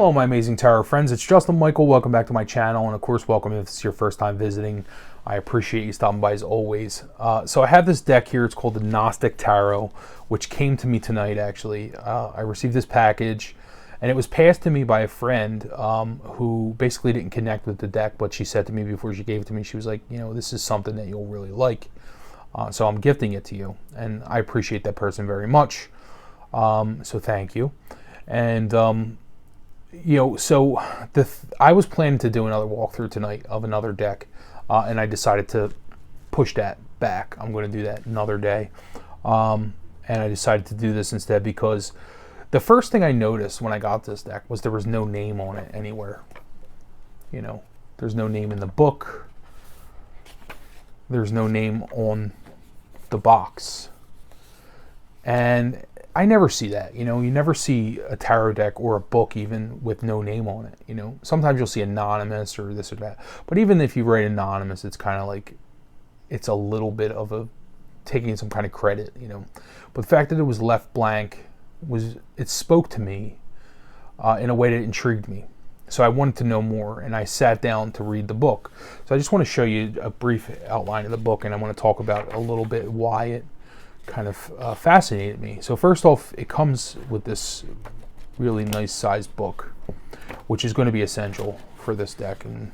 Hello, my amazing tarot friends. It's Justin Michael. Welcome back to my channel, and of course, welcome if it's your first time visiting. I appreciate you stopping by as always. So I have this deck here. It's called the Gnostic Tarot, which came to me tonight, actually. I received this package, and it was passed to me by a friend who basically didn't connect with the deck, but she said to me before she gave it to me, she was like, you know, this is something that you'll really like. So I'm gifting it to you, and I appreciate that person very much. So thank you. And you know, so I was planning to do another walkthrough tonight of another deck, and I decided to push that back. I'm going to do that another day, and I decided to do this instead because the first thing I noticed when I got this deck was there was no name on it anywhere. You know, there's no name in the book. There's no name on the box, and I never see that. You know, you never see a tarot deck or a book even with no name on it. You know, sometimes you'll see anonymous or this or that, but even if you write anonymous, it's kind of like it's a little bit of a taking some kind of credit, you know. But the fact that it was left blank it spoke to me in a way that intrigued me. So I wanted to know more, and I sat down to read the book. So I just want to show you a brief outline of the book, and I want to talk about a little bit why it kind of fascinated me. So first off, it comes with this really nice sized book, which is going to be essential for this deck. And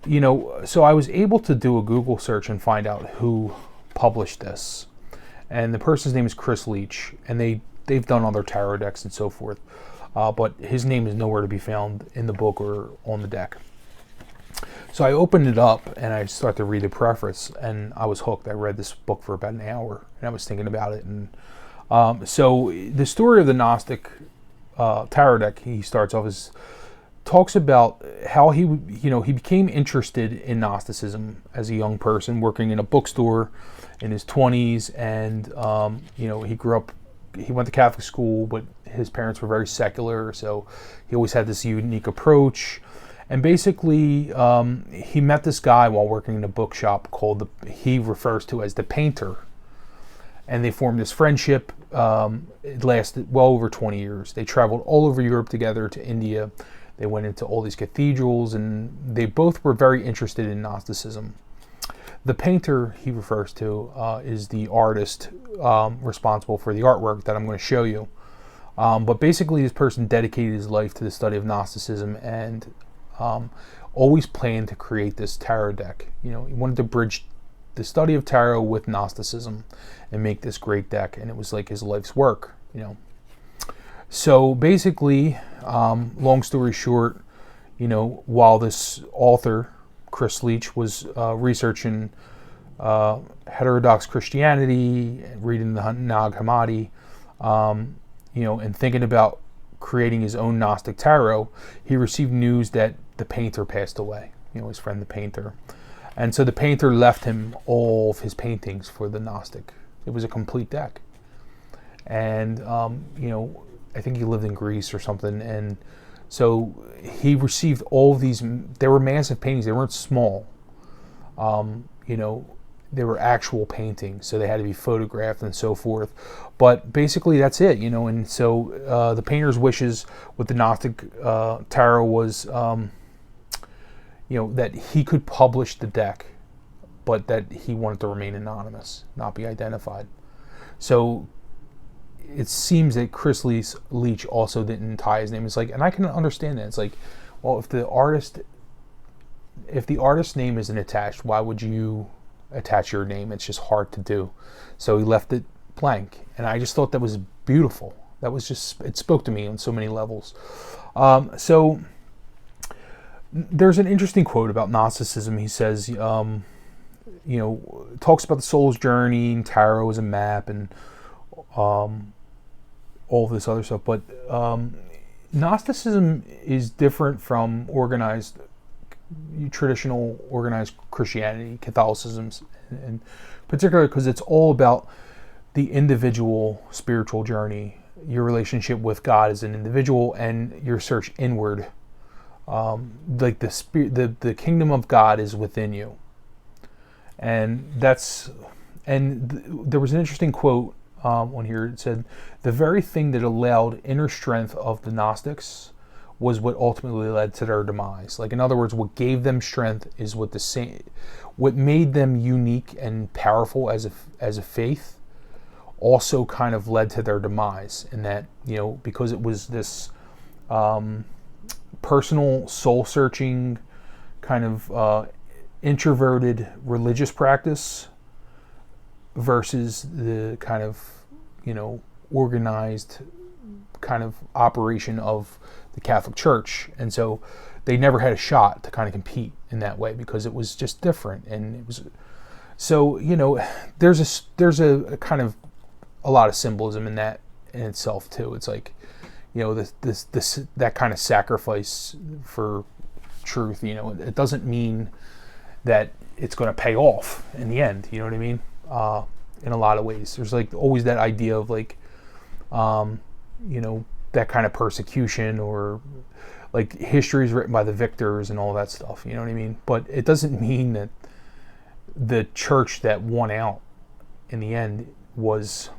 you know, so I was able to do a Google search and find out who published this, and the person's name is Chris Leach, and they've done other tarot decks and so forth, but his name is nowhere to be found in the book or on the deck. So I opened it up and I started to read the preface, and I was hooked. I read this book for about an hour, and I was thinking about it. And so the story of the Gnostic Tarot deck, he starts off as talks about how he became interested in Gnosticism as a young person, working in a bookstore in his 20s, and you know, he went to Catholic school, but his parents were very secular, so he always had this unique approach. And basically, he met this guy while working in a bookshop he refers to as the Painter. And they formed this friendship. It lasted well over 20 years. They traveled all over Europe together to India. They went into all these cathedrals, and they both were very interested in Gnosticism. The Painter, he refers to, is the artist responsible for the artwork that I'm going to show you. But basically, this person dedicated his life to the study of Gnosticism, and always planned to create this tarot deck. You know, he wanted to bridge the study of tarot with Gnosticism and make this great deck, and it was like his life's work, you know. So basically, long story short, you know, while this author, Chris Leach, was researching heterodox Christianity, reading the Nag Hammadi, you know, and thinking about creating his own Gnostic Tarot, he received news that the Painter passed away, you know, his friend the Painter. And so the Painter left him all of his paintings for the Gnostic. It was a complete deck. And, you know, I think he lived in Greece or something, and so he received all of these. They were massive paintings. They weren't small. You know, they were actual paintings, so they had to be photographed and so forth. But basically, that's it, you know. And so the Painter's wishes with the Gnostic Tarot was, you know, that he could publish the deck, but that he wanted to remain anonymous, not be identified. So it seems that Chris Leach also didn't tie his name. It's like, and I can understand that. It's like, well, if the artist's name isn't attached, why would you attach your name? It's just hard to do. So he left it blank, and I just thought that was beautiful. That was just, it spoke to me on so many levels. So there's an interesting quote about Gnosticism. He says, you know, talks about the soul's journey, and tarot as a map, and all this other stuff. But Gnosticism is different from traditional organized Christianity, Catholicism, and particularly because it's all about the individual spiritual journey, your relationship with God as an individual, and your search inward. Like the kingdom of God is within you, and there was an interesting quote on here. It said, the very thing that allowed inner strength of the Gnostics was what ultimately led to their demise. Like, in other words, what gave them strength is what made them unique and powerful as a faith also kind of led to their demise, in that, because it was this personal soul searching kind of introverted religious practice versus the kind of organized kind of operation of the Catholic Church. And so they never had a shot to kind of compete in that way, because it was just different. And it was, so there's a kind of a lot of symbolism in that in itself too. It's like, this that kind of sacrifice for truth, it doesn't mean that it's going to pay off in the end, you know what I mean? In a lot of ways, there's like always that idea of like, that kind of persecution, or like history is written by the victors and all that stuff, you know what I mean? But it doesn't mean that the church that won out in the end was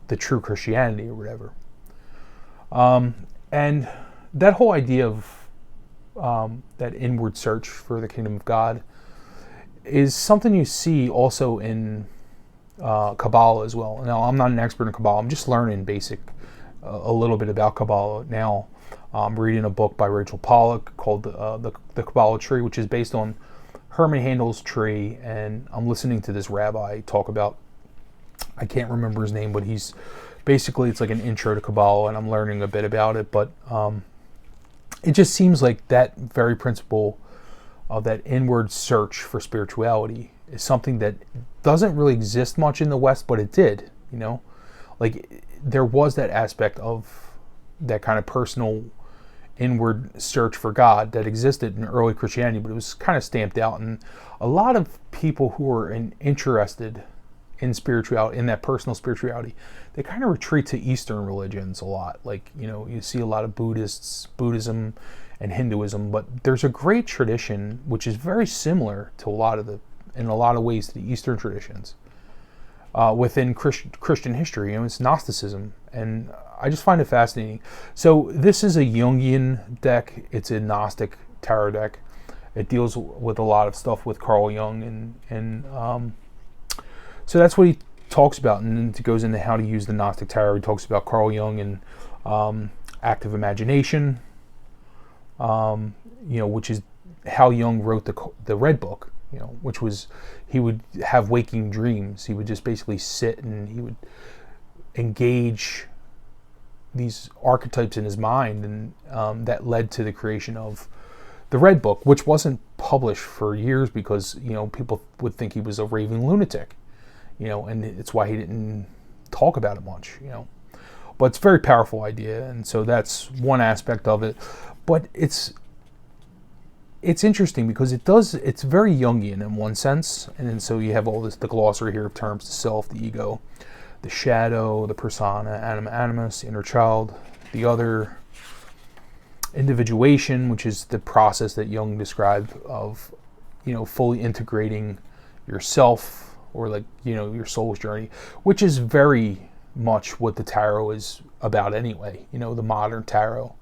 the true Christianity or whatever. And that whole idea of that inward search for the kingdom of God is something you see also in Kabbalah as well. Now, I'm not an expert in Kabbalah. I'm just learning a little bit about Kabbalah now. I'm reading a book by Rachel Pollack called the Kabbalah Tree, which is based on Herman Handel's tree. And I'm listening to this rabbi talk about, I can't remember his name, but he's basically, it's like an intro to Kabbalah, and I'm learning a bit about it. But it just seems like that very principle of that inward search for spirituality is something that doesn't really exist much in the West, but it did, like there was that aspect of that kind of personal inward search for God that existed in early Christianity, but it was kind of stamped out. And a lot of people who were interested in spirituality, in that personal spirituality, they kind of retreat to Eastern religions a lot. Like, you see a lot of Buddhism and Hinduism, but there's a great tradition which is very similar to in a lot of ways to the Eastern traditions within Christian history. It's Gnosticism, and I just find it fascinating. So this is a Jungian deck. It's a Gnostic Tarot deck. It deals with a lot of stuff with Carl Jung, and so that's what he talks about, and then it goes into how to use the Gnostic Tarot. He talks about Carl Jung and active imagination, which is how Jung wrote the Red Book, which was, he would have waking dreams. He would just basically sit and he would engage these archetypes in his mind, and that led to the creation of the Red Book, which wasn't published for years because, people would think he was a raving lunatic, and it's why he didn't talk about it much, But it's a very powerful idea, and so that's one aspect of it. But it's interesting because it's very Jungian in one sense, and then so you have all the glossary here of terms: the self, the ego, the shadow, the persona, anima animus, the inner child, the other, individuation, which is the process that Jung described of, fully integrating yourself, or like, your soul's journey, which is very much what the tarot is about anyway, the modern tarot.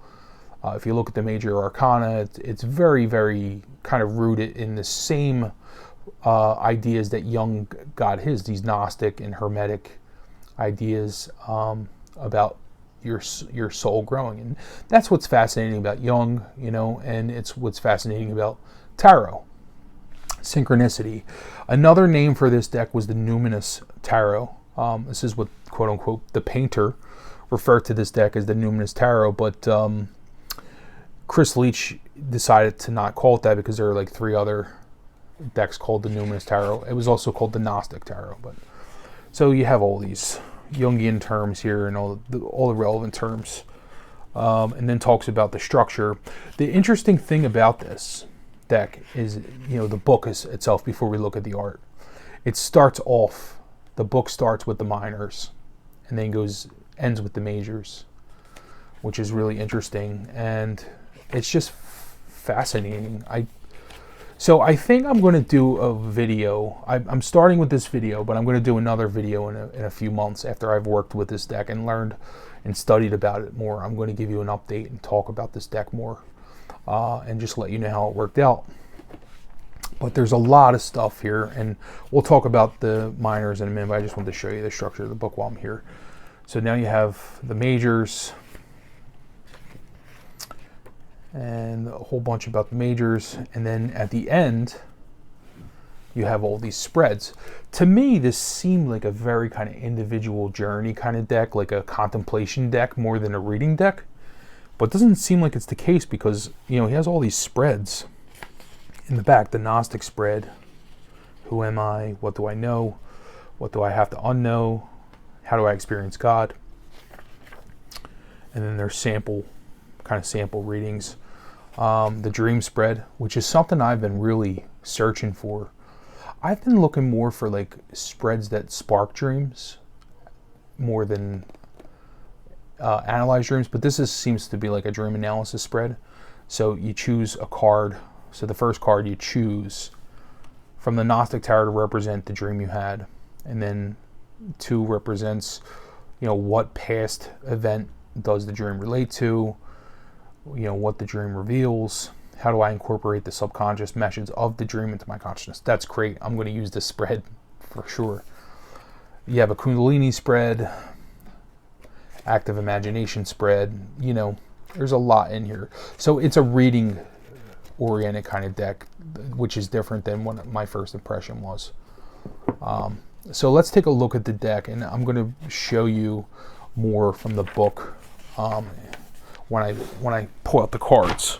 If you look at the major arcana, it's very, very kind of rooted in the same ideas that Jung got these Gnostic and Hermetic ideas about your soul growing. And that's what's fascinating about Jung, and it's what's fascinating about tarot. Synchronicity. Another name for this deck was the Numinous Tarot. This is what, quote unquote, the painter referred to this deck as the Numinous Tarot, but Chris Leach decided to not call it that because there are like 3 other decks called the Numinous Tarot. It was also called the Gnostic Tarot. But so you have all these Jungian terms here and all the relevant terms, and then talks about the structure. The interesting thing about this deck is, the book itself. Before we look at the art, the book starts with the minors, and then ends with the majors, which is really interesting, and it's just fascinating. So I think I'm going to do a video. I'm starting with this video, but I'm going to do another video in a few months after I've worked with this deck and learned and studied about it more. I'm going to give you an update and talk about this deck more and just let you know how it worked out. But there's a lot of stuff here, and we'll talk about the minors in a minute, but I just wanted to show you the structure of the book while I'm here. So now you have the majors and a whole bunch about the majors, and then at the end you have all these spreads. To me, this seemed like a very kind of individual journey kind of deck, like a contemplation deck more than a reading deck. But it doesn't seem like it's the case because, you know, he has all these spreads in the back. The Gnostic spread, who am I, what do I know, what do I have to unknow, how do I experience God, and then there's sample readings. The dream spread, which is something I've been really searching for. I've been looking more for like spreads that spark dreams more than analyze dreams, but this seems to be like a dream analysis spread. So you choose a card. So the first card you choose from the Gnostic Tarot to represent the dream you had, and then 2 represents, you know, what past event does the dream relate to, you know, what the dream reveals, how do I incorporate the subconscious messages of the dream into my consciousness. That's great. I'm going to use this spread for sure. You have a Kundalini spread, active imagination spread, you know, there's a lot in here. So it's a reading oriented kind of deck, which is different than what my first impression was. So let's take a look at the deck, and I'm going to show you more from the book when I pull out the cards.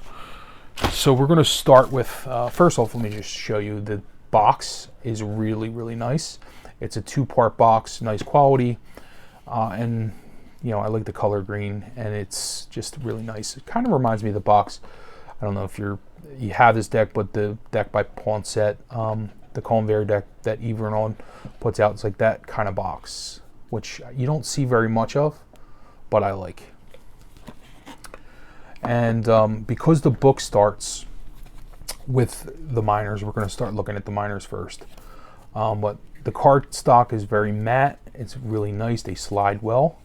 So we're going to start with, first off, let me just show you the box is really, really nice. It's a 2-part box, nice quality, and you know, I like the color green, and it's just really nice. It kind of reminds me of the box. I don't know if you have this deck, but the deck by Pawnset, the Conver deck that Yves Renaud puts out, it's like that kind of box, which you don't see very much of, but I like. And because the book starts with the minors, we're going to start looking at the minors first. But the card stock is very matte. It's really nice. They slide well.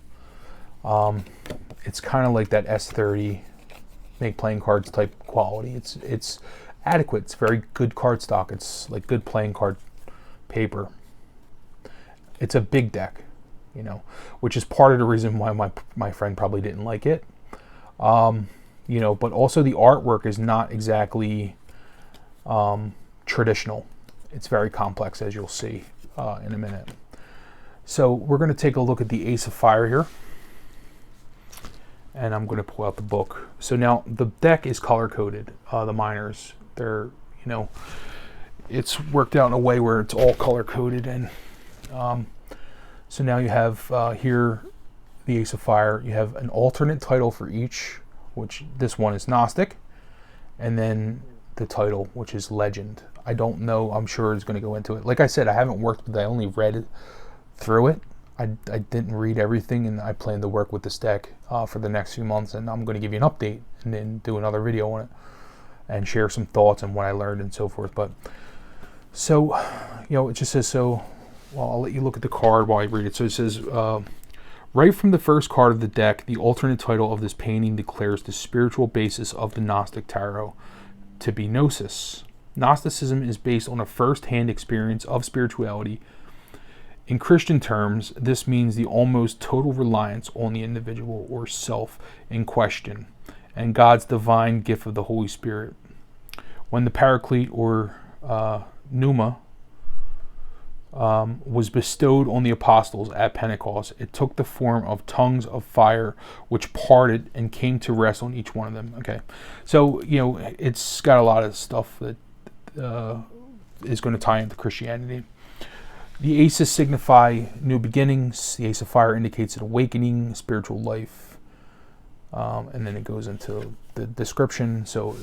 It's kind of like that S30 make playing cards type quality. It's adequate. It's very good card stock. It's like good playing card paper. It's a big deck, you know, which is part of the reason why my friend probably didn't like it. You know, but also the artwork is not exactly traditional. It's very complex, as you'll see in a minute. So we're going to take a look at the Ace of Fire here. And I'm going to pull out the book. So now the deck is color-coded, the minors. They're, you know, it's worked out in a way where it's all color-coded. And so now you have here the Ace of Fire. You have an alternate title for each, which this one is Gnostic. And then the title, which is Legend. I don't know. I'm sure it's going to go into it. Like I said, I haven't worked with it. I only read through it. I didn't read everything, and I plan to work with this deck for the next few months, and I'm going to give you an update and then do another video on it and share some thoughts on what I learned and so forth. But so, you know, it just says, so, well, I'll let you look at the card while I read it. So it says, right from the first card of the deck, the alternate title of this painting declares the spiritual basis of the Gnostic Tarot to be Gnosis. Gnosticism is based on a first-hand experience of spirituality. In Christian terms, this means the almost total reliance on the individual or self in question and God's divine gift of the Holy Spirit. When the Paraclete or Pneuma was bestowed on the apostles at Pentecost, it took the form of tongues of fire which parted and came to rest on each one of them. Okay, so, you know, it's got a lot of stuff that is going to tie into Christianity. The aces signify new beginnings. The Ace of Fire indicates an awakening, spiritual life. And then it goes into the description. So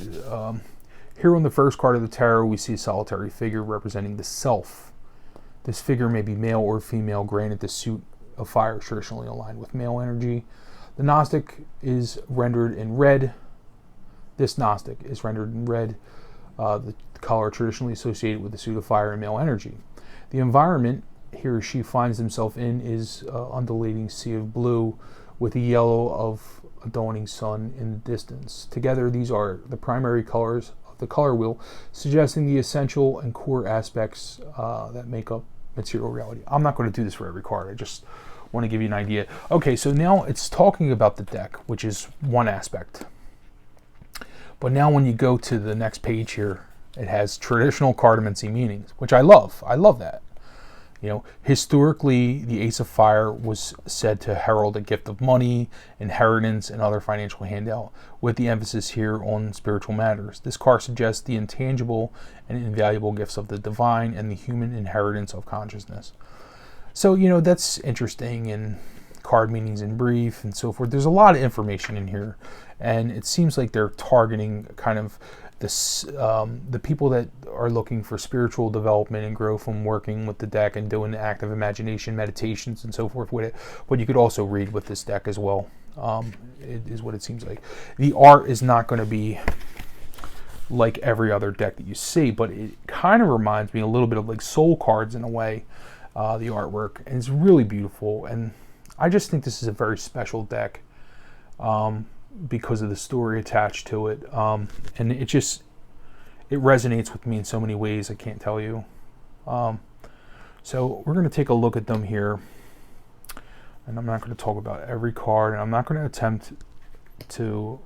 here on the first card of the tarot, we see a solitary figure representing the self. This figure may be male or female, granted the suit of fire is traditionally aligned with male energy. The Gnostic is rendered in red. This Gnostic is rendered in red. the color traditionally associated with the suit of fire and male energy. The environment he or she finds himself in is undulating sea of blue with the yellow of a dawning sun in the distance. Together, these are the primary colors of the color wheel, suggesting the essential and core aspects that make up material reality. I'm not going to do this for every card. I just want to give you an idea. Okay, so now it's talking about the deck, which is one aspect. But now when you go to the next page here, it has traditional cartomancy meanings, which I love. I love that. You know, historically, the Ace of Fire was said to herald a gift of money, inheritance, and other financial handout, with the emphasis here on spiritual matters. This card suggests the intangible and invaluable gifts of the divine and the human inheritance of consciousness. So, you know, that's interesting, and card meanings in brief and so forth. There's a lot of information in here, and it seems like they're targeting kind of this, the people that are looking for spiritual development and growth from working with the deck and doing active imagination meditations and so forth with it. But you could also read with this deck as well. It is what it seems like. The art is not going to be like every other deck that you see, but it kind of reminds me a little bit of like soul cards in a way, the artwork, and it's really beautiful. And I just think this is a very special deck. Because of the story attached to it, and it resonates with me in so many ways I can't tell you. So we're going to take a look at them here, and I'm not going to talk about every card, and I'm not going to attempt to,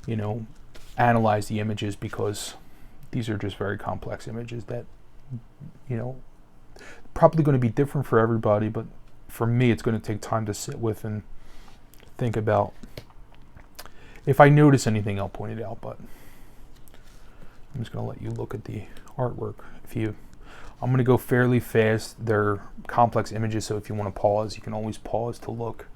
you know, analyze the images, because these are just very complex images that, you know, probably going to be different for everybody, but for me it's going to take time to sit with and think about. If I notice anything, I'll point it out, but I'm just going to let you look at the artwork. I'm going to go fairly fast. They're complex images, so if you want to pause, you can always pause to look.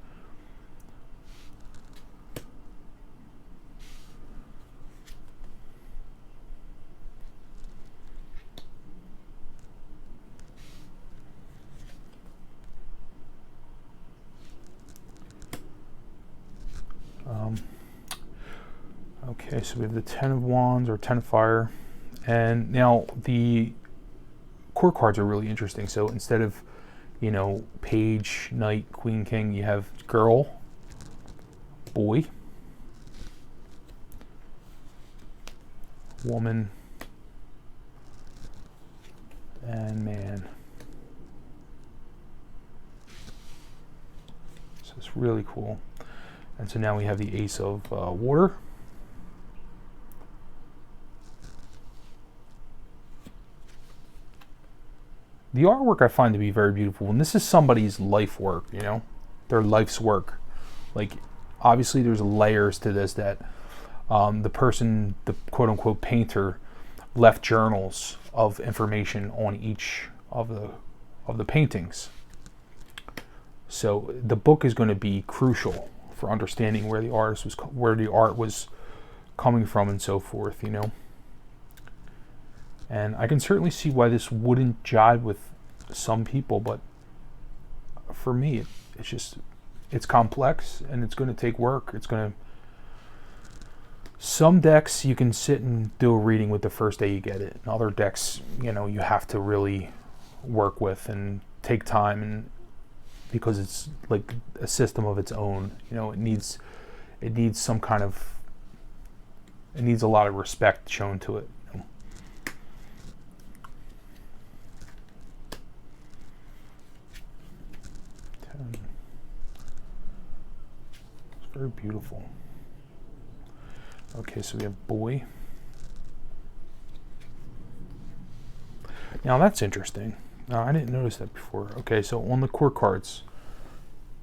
Okay, so we have the 10 of Wands, or 10 of Fire, and now the core cards are really interesting. So instead of, you know, Page, Knight, Queen, King, you have Girl, Boy, Woman, and Man. So it's really cool. And so now we have the Ace of Water. The artwork I find to be very beautiful, and this is somebody's life work, you know, their life's work. Like, obviously there's layers to this, that the person, the quote-unquote painter, left journals of information on each of the paintings. So the book is going to be crucial for understanding where the art was coming from and so forth, you know. And I can certainly see why this wouldn't jive with some people, but for me, it's complex, and it's going to take work. Some decks you can sit and do a reading with the first day you get it. And other decks, you know, you have to really work with and take time, and because it's like a system of its own. You know, it needs some kind of, it needs a lot of respect shown to it. It's very beautiful. Okay, so we have Boy. Now that's interesting. I didn't notice that before. Okay, so on the core cards,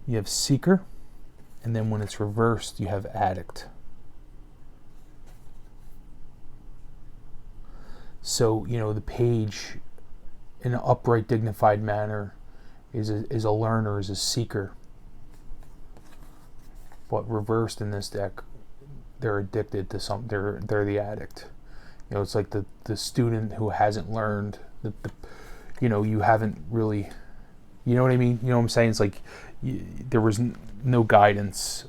you have Seeker, and then when it's reversed, you have Addict. So, you know, the Page, in an upright, dignified manner, is a learner, is a seeker. But reversed in this deck, they're addicted to something. They're the addict. You know, it's like the student who hasn't learned. You know, you haven't really. You know what I mean? You know what I'm saying? It's like there was no guidance.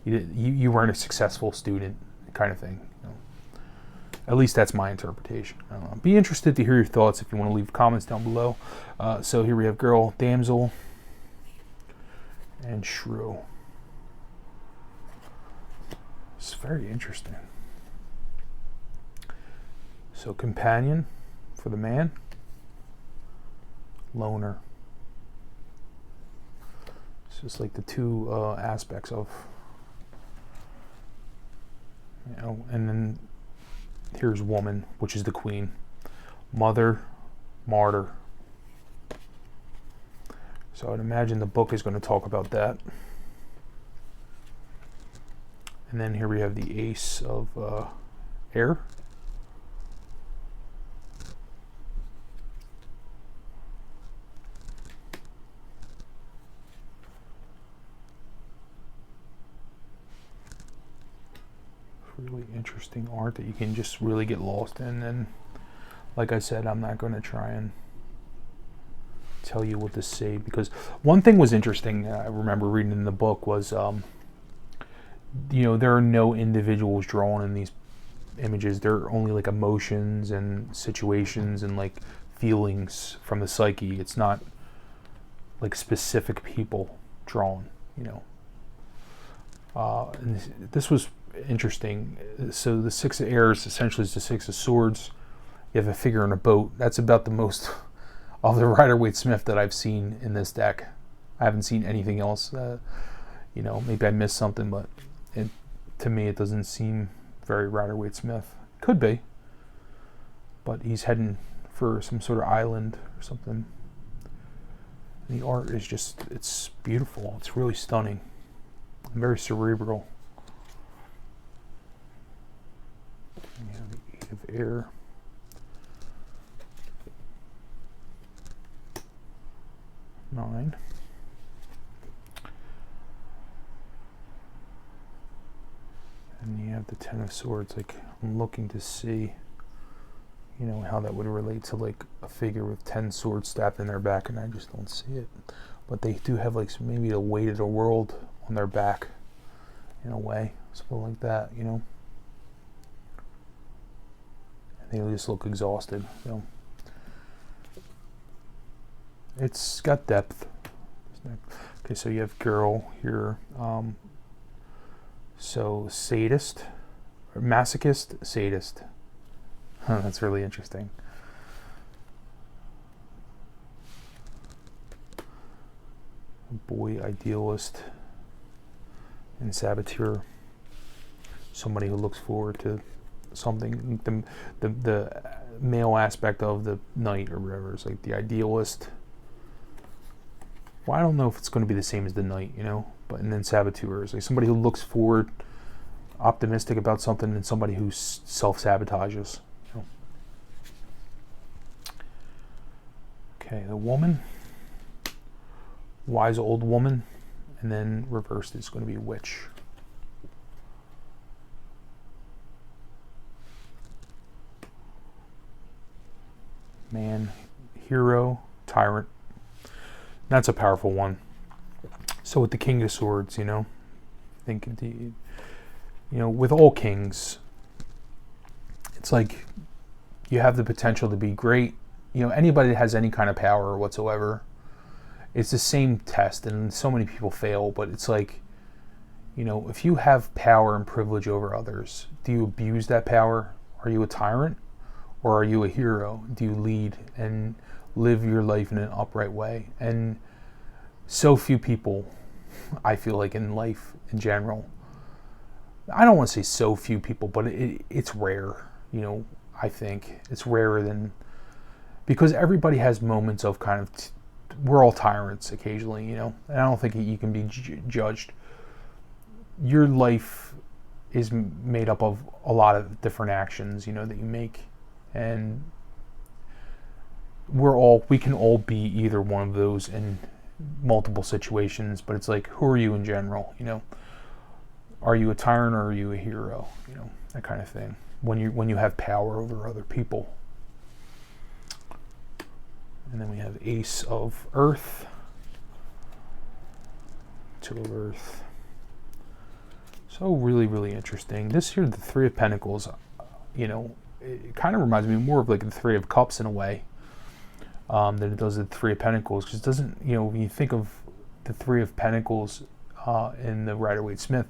You weren't a successful student, kind of thing. You know? At least that's my interpretation. I don't know. Be interested to hear your thoughts if you want to leave comments down below. So here we have girl, damsel, and shrew. It's very interesting. So companion for the man, loner. It's just like the two aspects of, you know, and then here's woman, which is the queen, mother, martyr. So I'd imagine the book is going to talk about that. And then here we have the ace of air. Really interesting art that you can just really get lost in. And like I said, I'm not going to try and tell you what to say, because one thing was interesting I remember reading in the book was you know, there are no individuals drawn in these images. They're only like emotions and situations and like feelings from the psyche. It's not like specific people drawn, you know. And this was interesting. So the six of airs essentially is the six of swords. You have a figure in a boat. That's about the most of the Rider-Waite-Smith that I've seen in this deck. I haven't seen anything else. You know, maybe I missed something, but to me it doesn't seem very Rider-Waite-Smith. Could be, but he's heading for some sort of island or something. And the art is just, it's beautiful. It's really stunning. Very cerebral. And you have the Eight of Air. Nine. And you have the Ten of Swords. Like, I'm looking to see, you know, how that would relate to like a figure with 10 swords stabbed in their back, and I just don't see it. But they do have like maybe the weight of the world on their back in a way, something like that, you know. And they just look exhausted. So it's got depth. Okay, so you have girl here. So sadist, or masochist, sadist. Huh, that's really interesting. Boy, idealist, and saboteur. Somebody who looks forward to something. The male aspect of the knight or whatever is like the idealist. Well, I don't know if it's going to be the same as the knight, you know. But and then saboteur is like somebody who looks forward, optimistic about something, and somebody who self-sabotages. You know? Okay, the woman, wise old woman, and then reversed is going to be witch. Man, hero, tyrant. That's a powerful one. So with the King of Swords, you know, I think you know, with all kings, it's like you have the potential to be great. You know, anybody that has any kind of power whatsoever, it's the same test, and so many people fail. But it's like, you know, if you have power and privilege over others, do you abuse that power? Are you a tyrant, or are you a hero? Do you lead and live your life in an upright way? And so few people, I feel like, in life in general, I don't want to say so few people, but it's rare, you know. I think it's rarer than, because everybody has moments of kind of, we're all tyrants occasionally, you know, and I don't think you can be judged. Your life is made up of a lot of different actions, you know, that you make, and we can all be either one of those in multiple situations. But it's like, who are you in general, you know? Are you a tyrant or are you a hero? You know, that kind of thing. When you have power over other people. And then we have Ace of Earth, Two of Earth. So really, really interesting. This here, the Three of Pentacles, you know, it kind of reminds me more of like the Three of Cups in a way, than it does the Three of Pentacles, because it doesn't, you know, when you think of the Three of Pentacles in the Rider-Waite-Smith,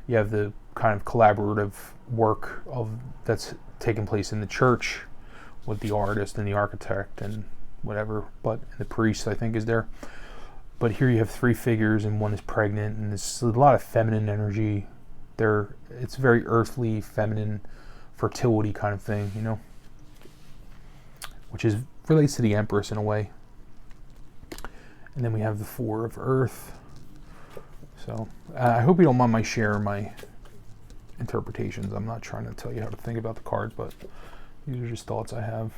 you have the kind of collaborative work of that's taking place in the church with the artist and the architect and whatever, but the priest, I think, is there. But here you have three figures, and one is pregnant, and it's a lot of feminine energy. It's very earthly, feminine, fertility kind of thing, you know, which relates to the Empress in a way. And then we have the Four of Earth. So I hope you don't mind my sharing my interpretations. I'm not trying to tell you how to think about the cards, but these are just thoughts I have.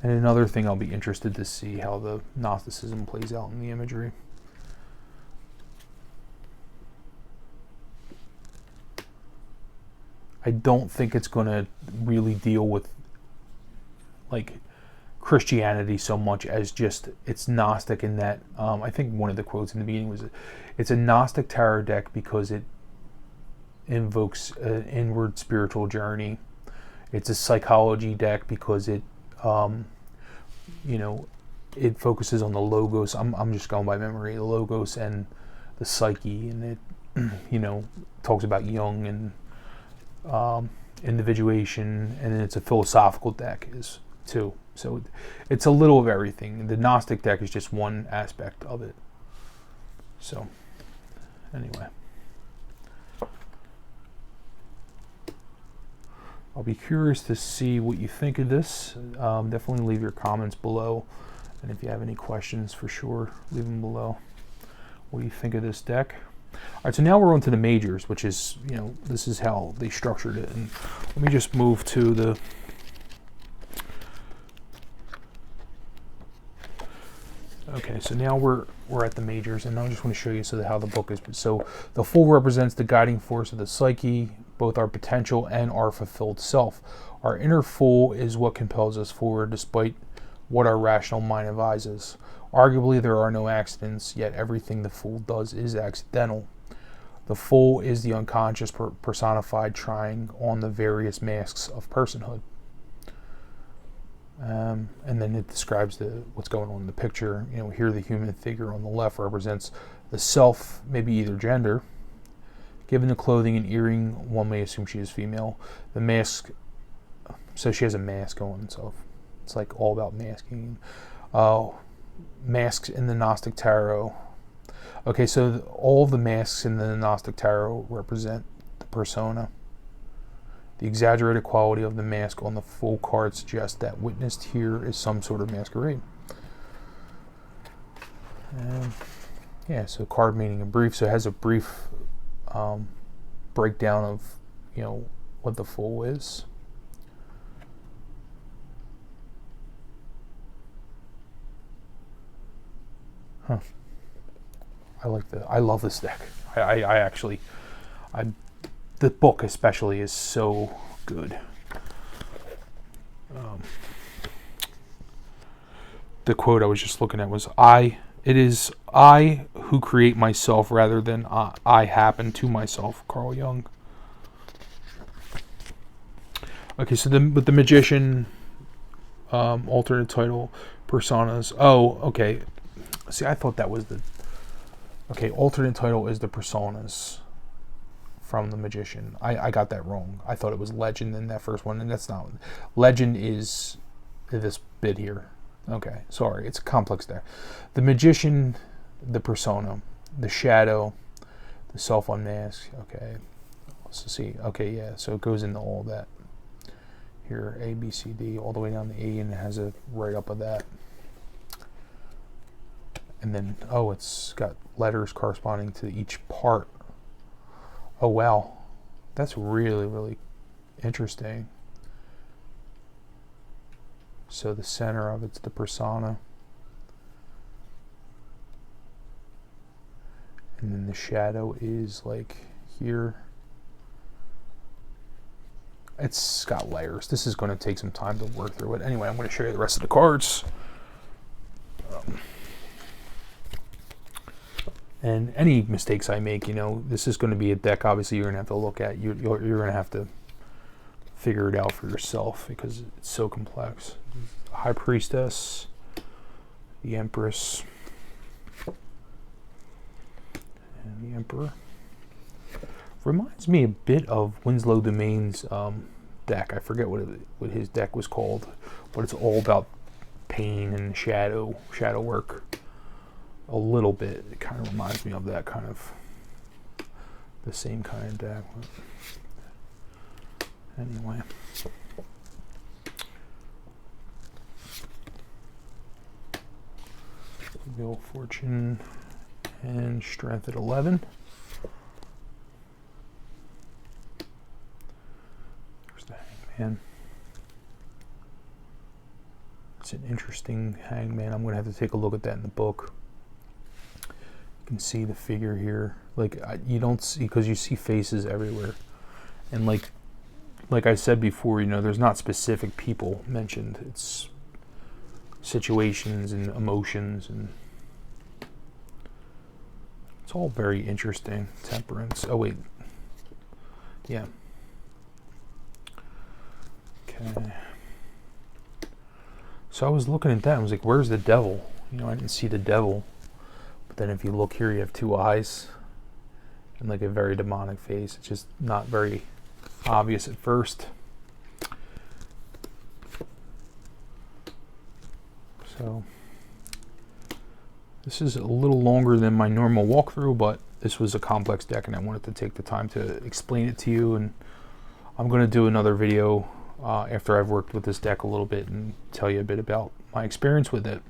And another thing, I'll be interested to see how the Gnosticism plays out in the imagery. I don't think it's going to really deal with like Christianity so much as just it's Gnostic in that I think one of the quotes in the beginning was, it's a Gnostic Tarot deck because it invokes an inward spiritual journey. It's a psychology deck because it you know, it focuses on the logos. I'm just going by memory, the logos and the psyche, and it you know, talks about Jung and individuation, and then it's a philosophical deck too. So it's a little of everything. The Gnostic deck is just one aspect of it. So anyway, I'll be curious to see what you think of this. Definitely leave your comments below, and if you have any questions, for sure, leave them below. What do you think of this deck? All right, so now we're on to the majors, which is, you know, this is how they structured it. And let me just move to the okay, so now we're at the majors, and I just want to show you how the book is. So the Fool represents the guiding force of the psyche, both our potential and our fulfilled self. Our inner Fool is what compels us forward despite what our rational mind advises. Arguably, there are no accidents, yet everything the Fool does is accidental. The Fool is the unconscious personified, trying on the various masks of personhood. And then it describes what's going on in the picture. You know, here the human figure on the left represents the self, maybe either gender. Given the clothing and earring, one may assume she is female. The mask, so she has a mask on, so it's like all about masking. Masks in the Gnostic Tarot. Okay, so all of the masks in the Gnostic Tarot represent the persona. The exaggerated quality of the mask on the full card suggests that witnessed here is some sort of masquerade. Yeah, so card meaning in brief. So it has a brief breakdown of, you know, what the Fool is. Huh. I love this deck. I actually, the book especially is so good. The quote I was just looking at was, it is I who create myself rather than I happen to myself, Carl Jung. Okay, so the Magician, alternate title, personas. Oh, okay. See, I thought that was okay, alternate title is the personas from the Magician. I got that wrong. I thought it was Legend in that first one, and that's not. Legend is this bit here. Okay, sorry, it's a complex there. The Magician, the persona, the shadow, the self unmasked. Okay, let's see. Okay, yeah, so it goes into all that. Here, A, B, C, D, all the way down to E, and it has a write-up of that. And then, oh, it's got letters corresponding to each part. Oh, wow. That's really, really interesting. So the center of it's the persona. And then the shadow is like here. It's got layers. This is going to take some time to work through it. Anyway, I'm going to show you the rest of the cards. And any mistakes I make, you know, this is going to be a deck obviously you're going to have to look at. You're going to have to figure it out for yourself because it's so complex. High Priestess, the Empress, and the Emperor. Reminds me a bit of Winslow Domain's deck. I forget what his deck was called, but it's all about pain and shadow work. A little bit. It kind of reminds me of that kind of, the same kind of deck. Anyway. Wheel of Fortune and Strength at 11. There's the Hangman. It's an interesting Hangman. I'm going to have to take a look at that in the book. You can see the figure here. Like, you don't see, because you see faces everywhere. And like I said before, you know, there's not specific people mentioned. It's situations and emotions, and it's all very interesting. Temperance. Oh, wait. Yeah. Okay. So I was looking at that. I was like, where's the devil? You know, I didn't see the devil. But then if you look here, you have two eyes and like a very demonic face. It's just not very obvious at first. So this is a little longer than my normal walkthrough, but this was a complex deck and I wanted to take the time to explain it to you. And I'm going to do another video after I've worked with this deck a little bit and tell you a bit about my experience with it.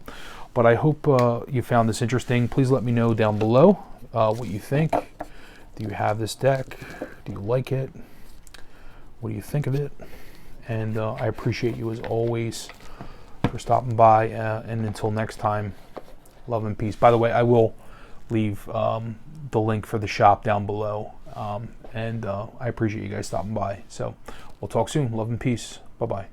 But I hope you found this interesting. Please let me know down below what you think. Do you have this deck? Do you like it? What do you think of it? And I appreciate you as always for stopping by. And until next time, love and peace. By the way, I will leave the link for the shop down below. And I appreciate you guys stopping by. So we'll talk soon. Love and peace. Bye-bye.